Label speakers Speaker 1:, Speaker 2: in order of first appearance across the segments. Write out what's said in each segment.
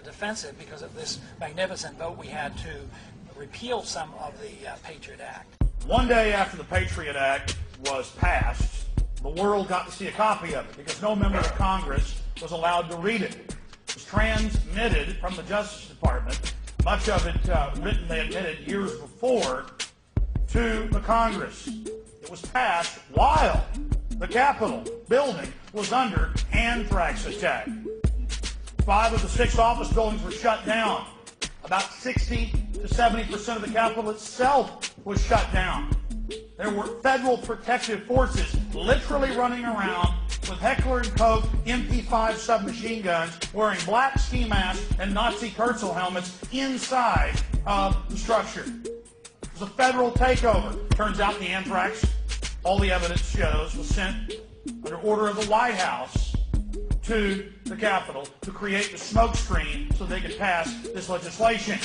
Speaker 1: defensive because of this magnificent vote we had to repeal some of the Patriot Act.
Speaker 2: One day after the Patriot Act was passed, the world got to see a copy of it because no member of Congress was allowed to read it. It was transmitted from the Justice Department, much of it written, they admitted, years before, to the Congress. It was passed while the Capitol building was under anthrax attack. 5 of the 6 office buildings were shut down. About 60 to 70% of the Capitol itself was shut down. There were federal protective forces literally running around with Heckler & Koch MP5 submachine guns, wearing black ski masks and Nazi Kurzel helmets inside of the structure. It was a federal takeover. Turns out the anthrax, all the evidence shows, was sent under order of the White House to the Capitol to create the smoke screen so they could pass this legislation.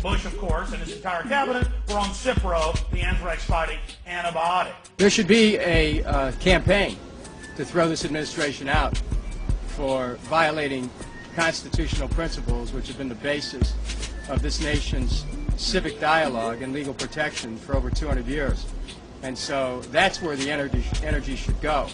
Speaker 2: Bush, of course, and his entire cabinet were on Cipro, the anthrax-fighting antibiotic.
Speaker 3: There should be a campaign to throw this administration out for violating constitutional principles which have been the basis of this nation's civic dialogue and legal protection for over 200 years. And so that's where the energy should go.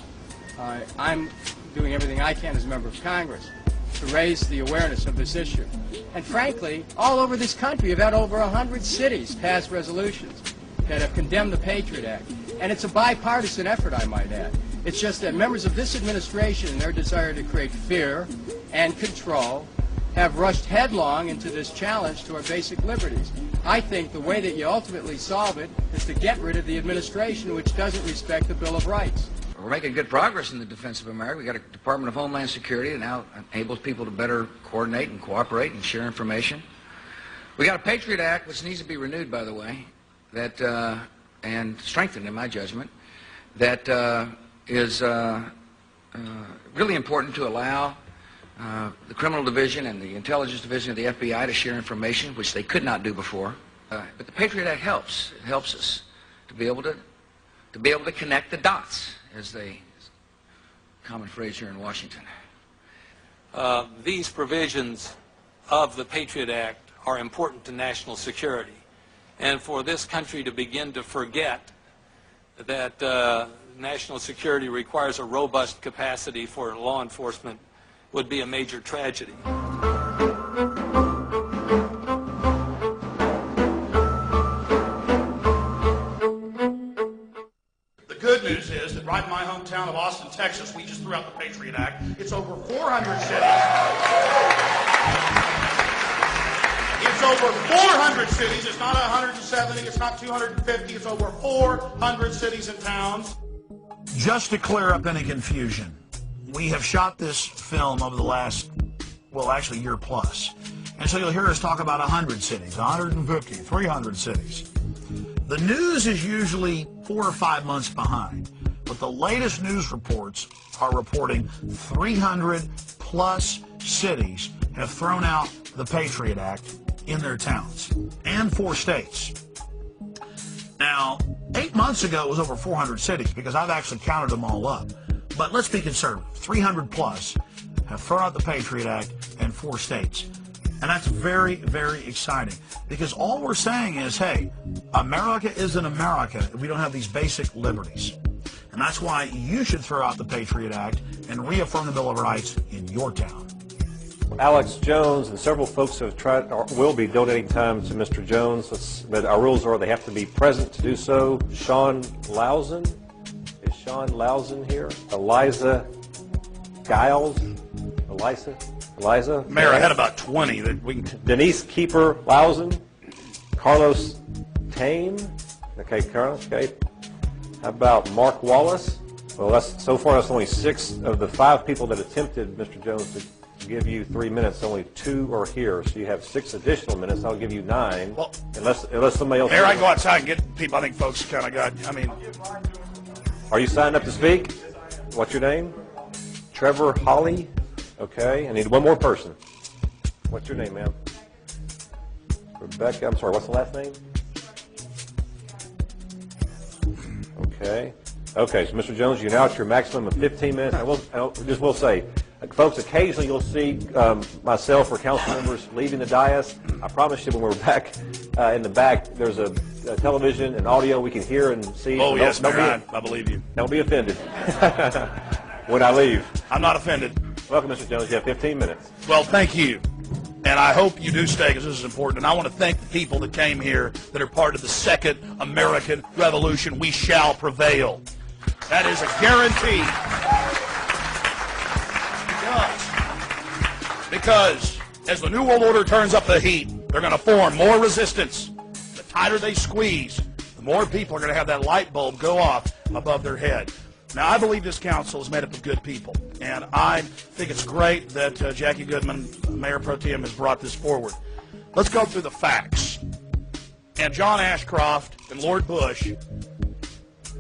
Speaker 3: I'm doing everything I can as a member of Congress to raise the awareness of this issue. And frankly, all over this country, you've had over 100 cities pass resolutions that have condemned the Patriot Act. And it's a bipartisan effort, I might add. It's just that members of this administration, in their desire to create fear and control, have rushed headlong into this challenge to our basic liberties. I think the way that you ultimately solve it is to get rid of the administration which doesn't respect the Bill of Rights.
Speaker 4: We're making good progress in the defense of America. We've got a Department of Homeland Security that now enables people to better coordinate and cooperate and share information. We got a Patriot Act, which needs to be renewed, by the way, that and strengthened, in my judgment, that is really important to allow the criminal division and the intelligence division of the FBI to share information, which they could not do before. But the Patriot Act helps. It helps us to be able to connect the dots, as the common phrase here in Washington.
Speaker 5: These provisions of the Patriot Act are important to national security. And for this country to begin to forget that national security requires a robust capacity for law enforcement would be a major tragedy.
Speaker 2: The good news is that right in my hometown of Austin, Texas, we just threw out the Patriot Act. It's over 400 cities. It's over 400 cities. It's not 170. It's not 250. It's over 400 cities and towns. Just to clear up any confusion, we have shot this film over the last, well, actually year plus. And so you'll hear us talk about 100 cities, 150, 300 cities. The news is usually 4 or 5 months behind, but the latest news reports are reporting 300 plus cities have thrown out the Patriot Act in their towns, and 4 states. Now, 8 months ago it was over 400 cities because I've actually counted them all up. But let's be conservative. 300 plus have thrown out the Patriot Act in 4 states. And that's very, very exciting because all we're saying is, hey, America isn't America if we don't have these basic liberties. And that's why you should throw out the Patriot Act and reaffirm the Bill of Rights in your town.
Speaker 6: Alex Jones and several folks have tried or will be donating time to Mr. Jones, but our rules are they have to be present to do so. Sean Lausen. Is Sean Lausen here? Eliza Giles? Eliza?
Speaker 2: Mayor, I had about 20 that we can...
Speaker 6: Denise Keeper Lausen. Carlos Tame. Okay, Carlos, okay. How about Mark Wallace? Well, so far that's only 6 of the 5 people that attempted, Mr. Jones, to give you 3 minutes. Only 2 are here, so you have 6 additional minutes. I'll give you 9, well, unless somebody else...
Speaker 2: Mayor, I go outside and get people. I think folks kind of got,
Speaker 6: Are you signed up to speak? What's your name? Trevor Holly? Okay, I need one more person. What's your name, ma'am? Rebecca, I'm sorry, what's the last name? Okay. Okay, so Mr. Jones, you're now at your maximum of 15 minutes. I will say, Folks, occasionally you'll see myself or council members leaving the dais. I promise you when we're back in the back, there's a television and audio we can hear and see.
Speaker 2: Oh,
Speaker 6: so
Speaker 2: yes, Mayor, I believe you.
Speaker 6: Don't be offended when I leave.
Speaker 2: I'm not offended.
Speaker 6: Welcome, Mr. Jones. You have 15 minutes.
Speaker 2: Well, thank you. And I hope you do stay because this is important. And I want to thank the people that came here that are part of the Second American Revolution. We shall prevail. That is a guarantee. Because as the New World Order turns up the heat, they're going to form more resistance. The tighter they squeeze, the more people are going to have that light bulb go off above their head. Now, I believe this council is made up of good people, and I think it's great that Jackie Goodman, Mayor Pro Tem, has brought this forward. Let's go through the facts. And John Ashcroft and Lord Bush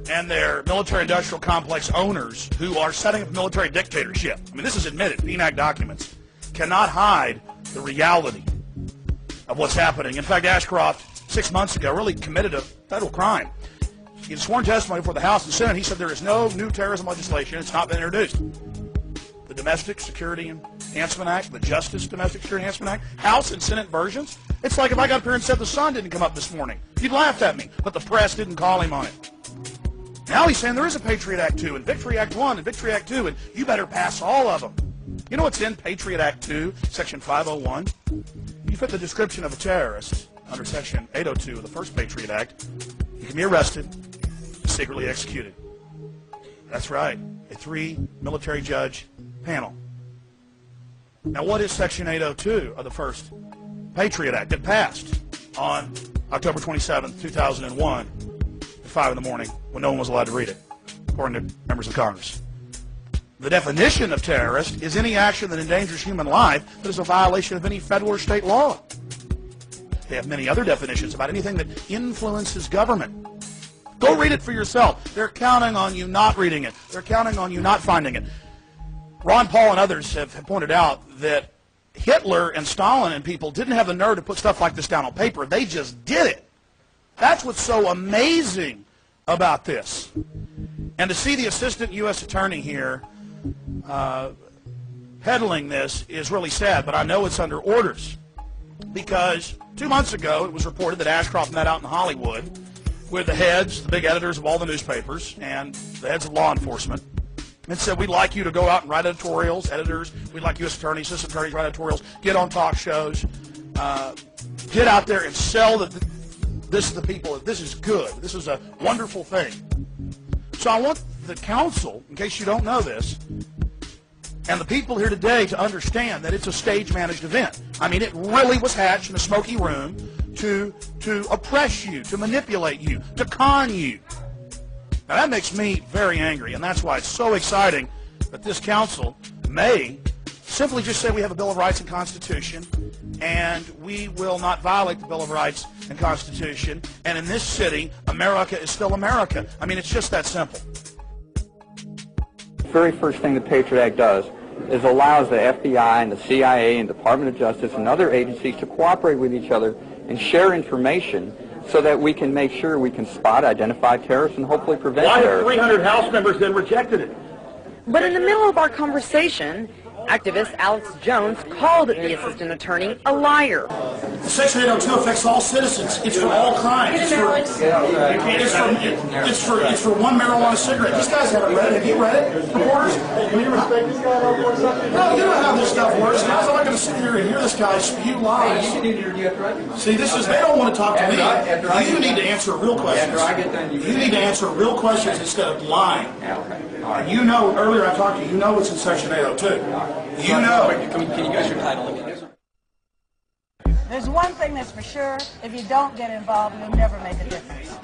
Speaker 2: and their military-industrial complex owners who are setting up a military dictatorship, I mean, this is admitted, PNAC documents, cannot hide the reality of what's happening. In fact, Ashcroft, 6 months ago, really committed a federal crime. In sworn testimony before the House and Senate, he said there is no new terrorism legislation. It's not been introduced. The Domestic Security Enhancement Act, the Justice Domestic Security Enhancement Act, House and Senate versions. It's like if I got up here and said the sun didn't come up this morning. You'd laughed at me, but the press didn't call him on it. Now he's saying there is a Patriot Act 2 and Victory Act 1 and Victory Act 2, and you better pass all of them. You know what's in Patriot Act 2, Section 501? You fit the description of a terrorist under Section 802 of the first Patriot Act. You can be arrested, secretly executed. That's right, a 3 military-judge panel. Now, what is Section 802 of the first Patriot Act? It passed on October 27, 2001, at 5 in the morning, when no one was allowed to read it, according to members of Congress. The definition of terrorist is any action that endangers human life that is a violation of any federal or state law. They have many other definitions about anything that influences government. Go read it for yourself. They're counting on you not reading it. They're counting on you not finding it. Ron Paul and others have pointed out that Hitler and Stalin and people didn't have the nerve to put stuff like this down on paper. They just did it. That's what's so amazing about this. And to see the assistant U.S. attorney here peddling this is really sad, but I know it's under orders. Because 2 months ago, it was reported that Ashcroft met out in Hollywood with the heads, the big editors of all the newspapers, and the heads of law enforcement, and said, we'd like you to go out and write editorials, editors, we'd like U.S. attorneys, assistant attorneys, write editorials, get on talk shows, get out there and sell that this is the people, this is good, this is a wonderful thing. So I want the council, in case you don't know this, and the people here today to understand that it's a stage-managed event. I mean, it really was hatched in a smoky room to oppress you, to manipulate you, to con you. Now, that makes me very angry, and that's why it's so exciting that this council may simply just say we have a Bill of Rights and Constitution, and we will not violate the Bill of Rights and Constitution, and in this city, America is still America. I mean, it's just that simple.
Speaker 7: The very first thing the Patriot Act does is allows the FBI and the CIA and Department of Justice and other agencies to cooperate with each other and share information so that we can make sure we can spot, identify terrorists, and hopefully prevent terrorism.
Speaker 2: Why have 300 House members then rejected it?
Speaker 8: But in the middle of our conversation, activist Alex Jones called the assistant attorney a liar.
Speaker 2: Section 802 affects all citizens. It's for all crimes. It's for one marijuana cigarette. These guys haven't read it. Have you read it, reporters? Can you respect this guy? No, you know how this stuff works. Guys, I'm not going to sit here and hear this guy spew lies. See, this is, they don't want to talk to me. You need to answer real questions. You need to answer real questions instead of lying. You know, earlier I talked to you, you know it's in Section 802. You know.
Speaker 9: Can you give us your title again?
Speaker 10: There's one thing that's for sure, if you don't get involved, you'll never make a difference.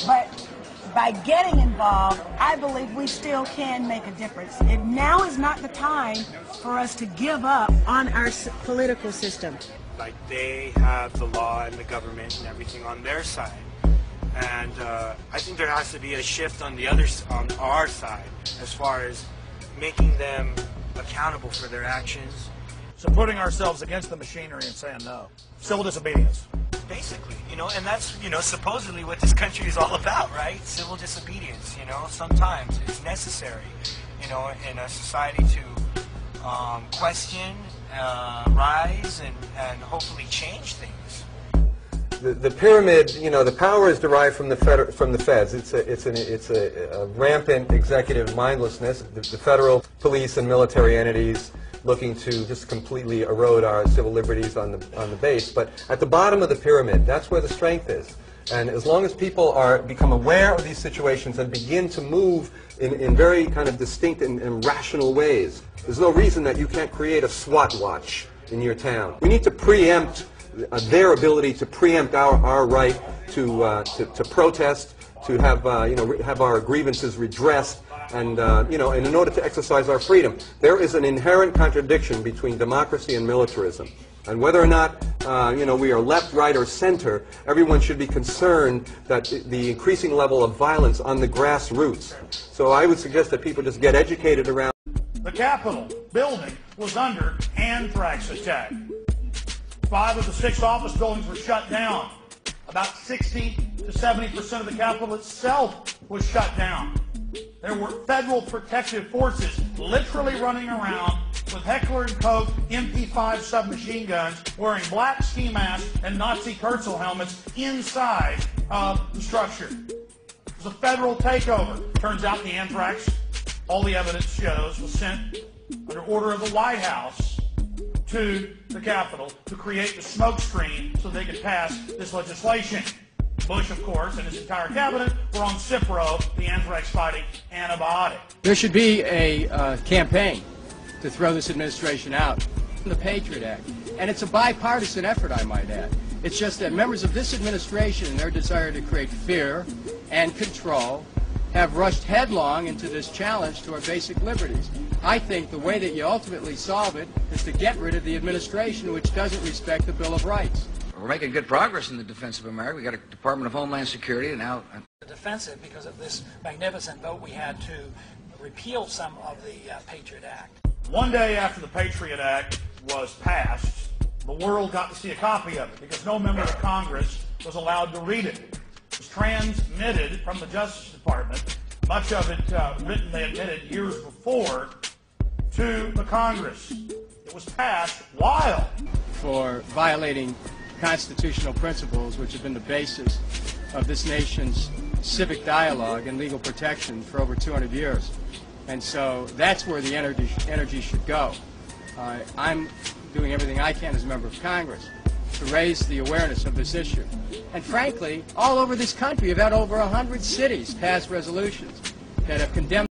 Speaker 10: But by getting involved, I believe we still can make a difference. Now is not the time for us to give up on our political system.
Speaker 11: Like, they have the law and the government and everything on their side. And I think there has to be a shift on our side as far as making them accountable for their actions.
Speaker 2: So putting ourselves against the machinery and saying no. Civil disobedience.
Speaker 11: Basically, you know, and that's, you know, supposedly what this country is all about, right? Civil disobedience, you know, sometimes it's necessary, you know, in a society to question, rise, and hopefully change things.
Speaker 9: The pyramid, you know, the power is derived from the feds. It's a rampant executive mindlessness. The federal police and military entities looking to just completely erode our civil liberties on the base. But at the bottom of the pyramid, that's where the strength is. And as long as people become aware of these situations and begin to move in very kind of distinct and rational ways, there's no reason that you can't create a SWAT watch in your town. We need to preempt their ability to preempt our right to protest, to have have our grievances redressed, and and in order to exercise our freedom. There is an inherent contradiction between democracy and militarism. And whether or not we are left, right, or center, everyone should be concerned that the increasing level of violence on the grassroots. So I would suggest that people just get educated around.
Speaker 2: The Capitol building was under anthrax attack. 5 of the 6 office buildings were shut down. About 60 to 70% of the Capitol itself was shut down. There were federal protective forces literally running around with Heckler & Koch MP5 submachine guns, wearing black ski masks and Nazi Kurzel helmets inside of the structure. It was a federal takeover. Turns out the anthrax, all the evidence shows, was sent under order of the White House to the Capitol to create the smoke screen so they could pass this legislation. Bush, of course, and his entire cabinet were on Cipro, the anthrax-fighting antibiotic.
Speaker 3: There should be a campaign to throw this administration out, the Patriot Act. And it's a bipartisan effort, I might add. It's just that members of this administration and their desire to create fear and control have rushed headlong into this challenge to our basic liberties. I think the way that you ultimately solve it is to get rid of the administration which doesn't respect the Bill of Rights.
Speaker 4: We're making good progress in the defense of America. We got a Department of Homeland Security and now
Speaker 1: Defensive because of this magnificent vote we had to repeal some of the Patriot Act.
Speaker 2: One day after the Patriot Act was passed, the world got to see a copy of it because no member of Congress was allowed to read it. It was transmitted from the Justice Department, much of it written, they admitted, years before, to the Congress. It was passed while
Speaker 3: for violating constitutional principles which have been the basis of this nation's civic dialogue and legal protection for over 200 years. And so that's where the energy should go. I'm doing everything I can as a member of Congress to raise the awareness of this issue. And frankly, all over this country, you've had over 100 cities pass resolutions that have condemned